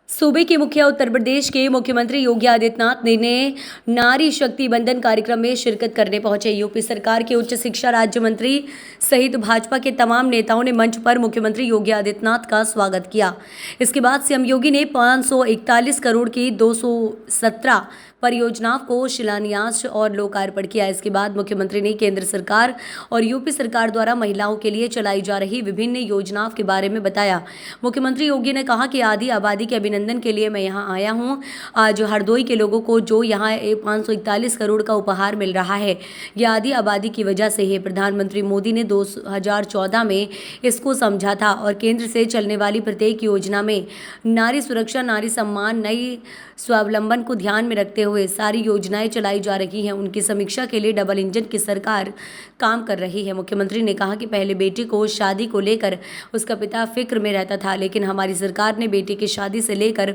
सूबे के मुखिया उत्तर प्रदेश के मुख्यमंत्री योगी आदित्यनाथ ने नारी शक्ति बंधन कार्यक्रम में शिरकत करने पहुंचे। यूपी सरकार के उच्च शिक्षा राज्य मंत्री सहित भाजपा के तमाम नेताओं ने मंच पर मुख्यमंत्री योगी आदित्यनाथ का स्वागत किया। इसके बाद सीएम योगी ने 541 करोड़ की 217 परियोजनाओं को शिलान्यास और लोकार्पण किया। इसके बाद मुख्यमंत्री ने केंद्र सरकार और यूपी सरकार द्वारा महिलाओं के लिए चलाई जा रही विभिन्न योजनाओं के बारे में बताया। मुख्यमंत्री योगी ने कहा कि आधी आबादी के अभिनंदन के लिए मैं यहां आया हूं। आज हरदोई के लोगों को जो यहां 541 करोड़ का उपहार मिल रहा है, यह आधी आबादी की वजह से है। प्रधानमंत्री मोदी ने 2014 में इसको समझा था और केंद्र से चलने वाली प्रत्येक योजना में नारी सुरक्षा, नारी सम्मान, नई स्वावलंबन को ध्यान में रखते हुए सारी योजनाएं चलाई जा रही हैं। उनकी समीक्षा के लिए डबल इंजन की सरकार काम कर रही है। मुख्यमंत्री ने कहा कि पहले बेटी को शादी को लेकर उसका पिता फिक्र में रहता था, लेकिन हमारी सरकार ने बेटी की शादी से लेकर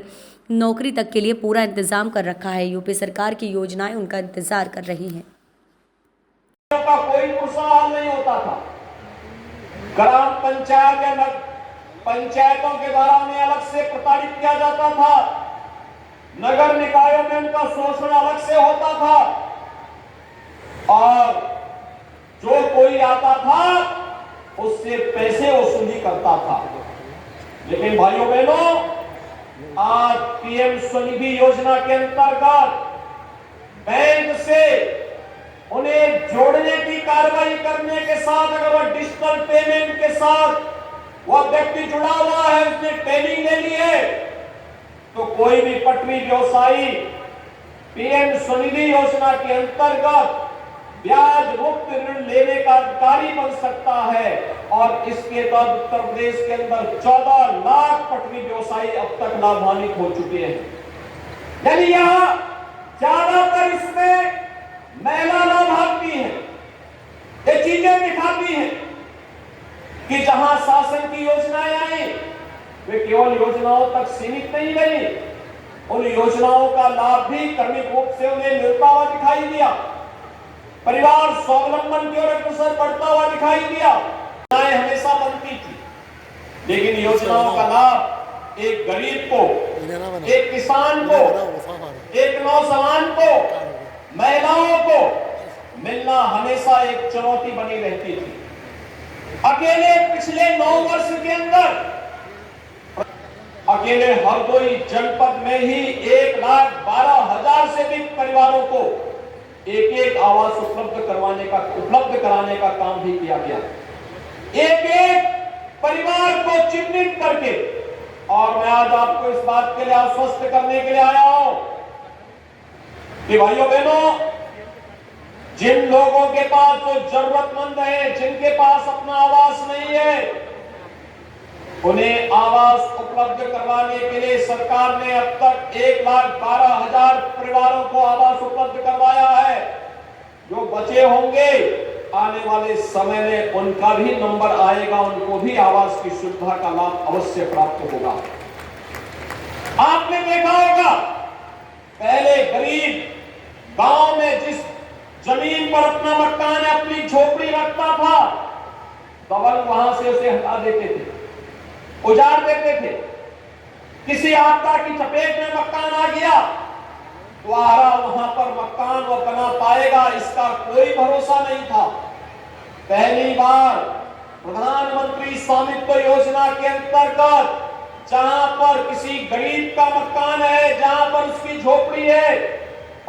नौकरी तक के लिए पूरा इंतजाम कर रखा है। यूपी सरकार की योजनाएं उनका इंतजार कर रही हैं। का कोई खुशहाल नहीं होता था। ग्राम पंचायत या पंचायतों के द्वारा उन्हें अलग से प्रताड़ित किया जाता था। नगर निकायों में उनका शोषण अलग से होता था और जो कोई आता था उससे पैसे वसूली करता था। लेकिन भाइयों बहनों, आज पीएम स्वनिधि योजना के अंतर्गत बैंक से उन्हें जोड़ने की कार्रवाई करने के साथ, अगर वह डिजिटल पेमेंट के साथ वह व्यक्ति जुड़ा हुआ है, उसने ट्रेनिंग ले ली है, तो कोई भी पटरी व्यवसायी पीएम स्वनिधि योजना के अंतर्गत ब्याज मुक्त ऋण लेने का अधिकारी बन सकता है। और इसके तहत उत्तर प्रदेश के अंदर 14 लाख पटरी व्यवसायी अब तक लाभान्वित हो चुके हैं। यानी यहां ज्यादातर इसमें महिला लाभार्थी है। ये चीजें दिखाती हैं कि जहां शासन की योजनाएं आई वे केवल योजनाओं तक सीमित नहीं रही, उन योजनाओं का लाभ भी क्रमिक रूप से उन्हें मिलता हुआ दिखाई दिया। परिवार स्वावलंबन की ओर अग्रसर बढ़ता हुआ दिखाई दिया। योजनाएं हमेशा बनती थी, लेकिन योजनाओं का लाभ एक गरीब को, एक किसान को, एक नौजवान को, महिलाओं को मिलना हमेशा एक चुनौती बनी रहती थी। अकेले पिछले 9 वर्ष के अंदर अकेले हरदोई जनपद में ही 1,12,000 से अधिक परिवारों को एक आवास उपलब्ध कराने का काम भी किया गया। एक परिवार को चिन्हित करके, और मैं आज आपको इस बात के लिए आश्वस्त करने के लिए आया हूं कि भाइयों बहनों, जिन लोगों के पास जो जरूरतमंद है, जिनके पास अपना आवास नहीं है, उन्हें आवास उपलब्ध करवाने के लिए सरकार ने अब तक 1,12,000 परिवारों को आवास उपलब्ध करवाया है। जो बचे होंगे आने वाले समय में उनका भी नंबर आएगा, उनको भी आवास की सुविधा का लाभ अवश्य प्राप्त होगा। आपने देखा होगा, पहले गरीब गांव में जिस जमीन पर अपना मकान या अपनी झोपड़ी रखता था, दबंग वहां से उसे हटा देते थे, उजाड़ देते थे। किसी आपदा की चपेट में मकान आ गया तो वहां पर मकान वो बना पाएगा, इसका कोई भरोसा नहीं था। पहली बार प्रधानमंत्री स्वामित्व योजना के अंतर्गत जहां पर किसी गरीब का मकान है, जहां पर उसकी झोपड़ी है,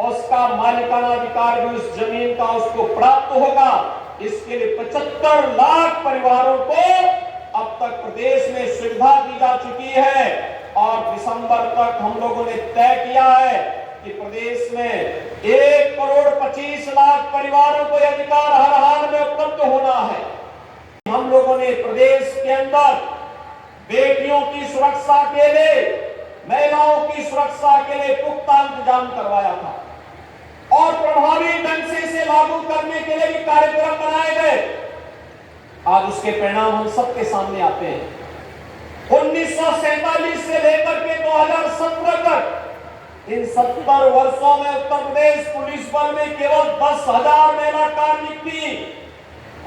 उसका मालिकाना अधिकार भी उस जमीन का उसको प्राप्त होगा। इसके लिए 75 लाख परिवारों को अब तक प्रदेश में सुविधा दी जा चुकी है और दिसंबर तक हम लोगों ने तय किया है कि प्रदेश में 1,25,00,000 परिवारों को यह अधिकार हर हाल में उपलब्ध होना है। हम लोगों ने प्रदेश के अंदर बेटियों की सुरक्षा के लिए, महिलाओं की सुरक्षा के लिए पुख्ता इंतजाम करवाया था और प्रभावी ढंग से इसे लागू करने के लिए भी कार्यक्रम बनाए गए। आज उसके परिणाम हम सबके सामने आते हैं। 1947 से लेकर के 2017 तक इन 70 वर्षों में उत्तर प्रदेश पुलिस बल में केवल 10,000 महिला कार्मिक थी,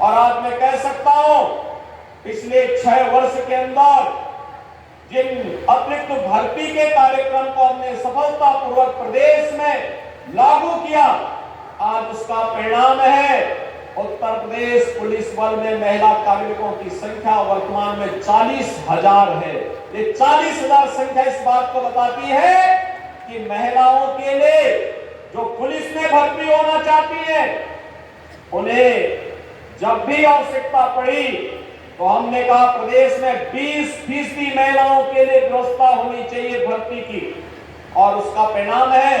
और आज मैं कह सकता हूं पिछले 6 वर्ष के अंदर जिन अतिरिक्त भर्ती के कार्यक्रम को हमने सफलतापूर्वक प्रदेश में लागू किया, आज उसका परिणाम है उत्तर प्रदेश पुलिस बल में महिला कार्मिकों की संख्या वर्तमान में 40,000 है। ये 40,000 संख्या इस बात को बताती है कि महिलाओं के लिए जो पुलिस में भर्ती होना चाहती है, उन्हें जब भी आवश्यकता पड़ी तो हमने कहा प्रदेश में 20% महिलाओं के लिए व्यवस्था होनी चाहिए भर्ती की, और उसका परिणाम है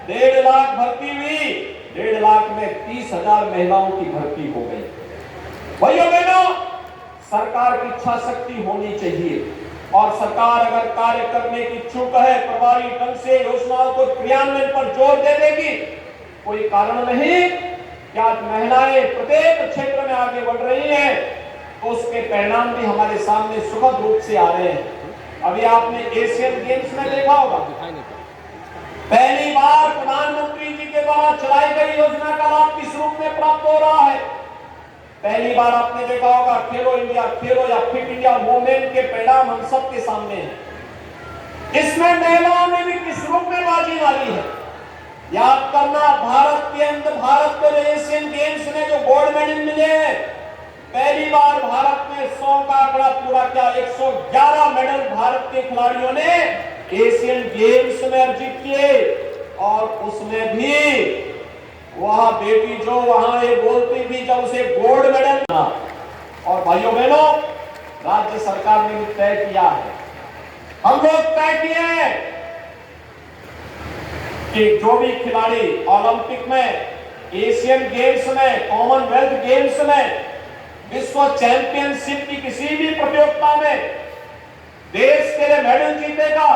1.5 लाख भर्ती हुई, 1.5 लाख में 30,000 महिलाओं की भर्ती हो गई। भाइयों बहनों, सरकार की इच्छा शक्ति होनी चाहिए, और सरकार अगर कार्य करने की इच्छुक है, प्रभावी ढंग से योजनाओं को क्रियान्वयन पर जोर दे देगी, कोई कारण नहीं कि आज महिलाएं प्रत्येक क्षेत्र में आगे बढ़ रही हैं, तो उसके परिणाम भी हमारे सामने सुखद रूप से आ रहे हैं। अभी आपने एशियन गेम्स में देखा होगा, पहली बार प्रधानमंत्री जी के द्वारा चलाई गई योजना का लाभ किस रूप में प्राप्त हो रहा है। पहली बार आपने देखा होगा खेलो इंडिया, खेलो या फिट इंडिया मूवमेंट के परिणाम हम सबके सामने हैं। इसमें महिलाओं ने भी किस रूप में बाजी मारी है। याद करना, भारत के अंदर भारत को एशियन गेम्स में जो गोल्ड मेडल मिले हैं, पहली बार भारत ने 100 का आंकड़ा पूरा किया। 111 मेडल भारत के खिलाड़ियों ने एशियन गेम्स में अर्जित किए, और उसमें भी वह बेटी जो वहां ये बोलती थी जब उसे गोल्ड मेडल मिला। और भाइयों बहनों, राज्य सरकार ने भी तय किया है, हम लोग तय किए हैं कि जो भी खिलाड़ी ओलंपिक में, एशियन गेम्स में, कॉमनवेल्थ गेम्स में, विश्व चैंपियनशिप की किसी भी प्रतियोगिता में देश के लिए मेडल जीतेगा,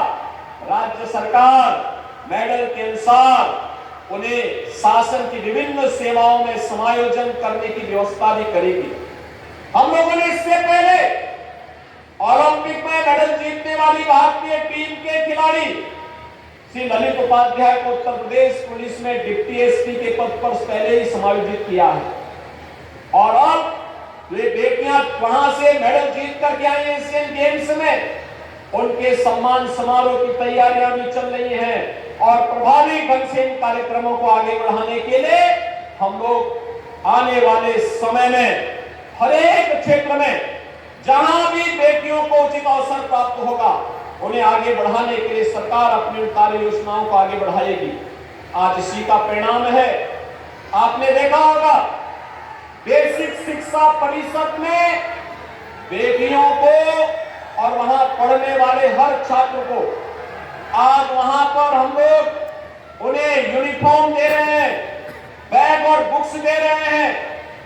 राज्य सरकार मेडल के अनुसार उन्हें शासन की विभिन्न सेवाओं में समायोजन करने की व्यवस्था भी करेगी। हम लोगों ने इससे पहले ओलंपिक में मेडल जीतने वाली भारतीय टीम के खिलाड़ी श्री ललित उपाध्याय को उत्तर प्रदेश पुलिस में डिप्टी एसपी के पद पर पहले ही समायोजित किया है, और अब ये बेटियां वहां से मेडल जीत करके आई एशियन गेम्स में, उनके सम्मान समारोह की तैयारियां भी चल रही हैं, और प्रभावी ढंग से इन कार्यक्रमों को आगे बढ़ाने के लिए हम लोग आने वाले समय में हर एक क्षेत्र में जहां भी बेटियों को उचित अवसर प्राप्त होगा, उन्हें आगे बढ़ाने के लिए सरकार अपनी कार्य योजनाओं को आगे बढ़ाएगी। आज इसी का परिणाम है, आपने देखा होगा बेसिक शिक्षा परिषद में बेटियों को और वहां पढ़ने वाले हर छात्र को आज वहां पर हम लोग उन्हें यूनिफॉर्म दे रहे हैं, बैग और बुक्स दे रहे